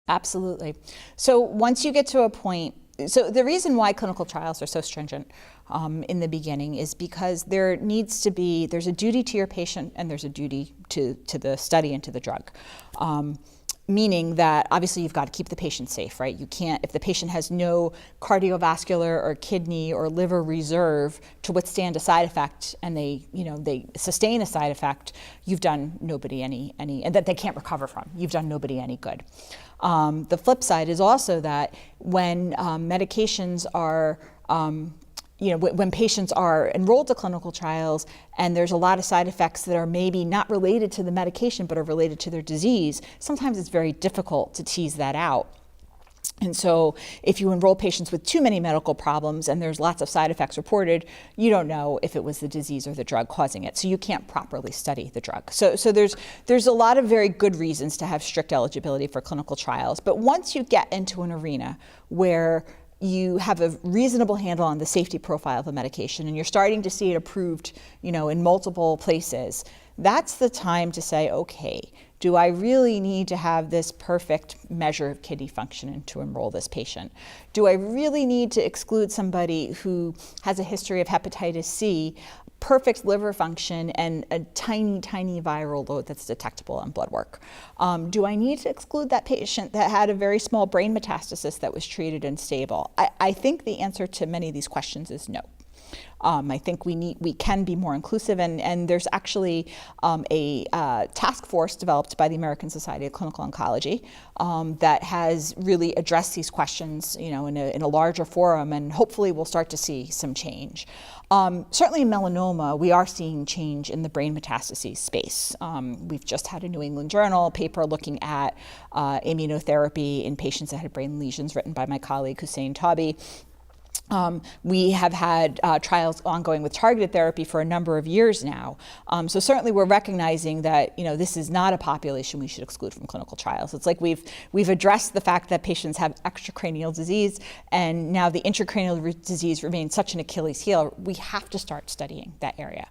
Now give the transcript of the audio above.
Absolutely. So once you get to a point, so the reason why clinical trials are so stringent in the beginning is because there's a duty to your patient and there's a duty to the study and to the drug. Meaning that obviously you've got to keep the patient safe, right? You can't, if the patient has no cardiovascular or kidney or liver reserve to withstand a side effect and they sustain a side effect, you've done nobody any, and that they can't recover from, you've done nobody any good. The flip side is also that when medications are when patients are enrolled to clinical trials and there's a lot of side effects that are maybe not related to the medication but are related to their disease, sometimes it's very difficult to tease that out. And so if you enroll patients with too many medical problems and there's lots of side effects reported, you don't know if it was the disease or the drug causing it. So you can't properly study the drug. So there's a lot of very good reasons to have strict eligibility for clinical trials. But once you get into an arena where you have a reasonable handle on the safety profile of a medication and you're starting to see it approved, in multiple places, that's the time to say, okay, do I really need to have this perfect measure of kidney function to enroll this patient? Do I really need to exclude somebody who has a history of hepatitis C, perfect liver function, and a tiny, tiny viral load that's detectable on blood work? Do I need to exclude that patient that had a very small brain metastasis that was treated and stable? I think the answer to many of these questions is no. I think we can be more inclusive, and there's actually a task force developed by the American Society of Clinical Oncology that has really addressed these questions, in a larger forum, and hopefully we'll start to see some change. Certainly in melanoma, we are seeing change in the brain metastases space. We've just had a New England Journal paper looking at immunotherapy in patients that had brain lesions, written by my colleague Hussein Taubi. We have had trials ongoing with targeted therapy for a number of years now. So certainly we're recognizing that this is not a population we should exclude from clinical trials. It's like we've addressed the fact that patients have extracranial disease, and now the intracranial disease remains such an Achilles heel. We have to start studying that area.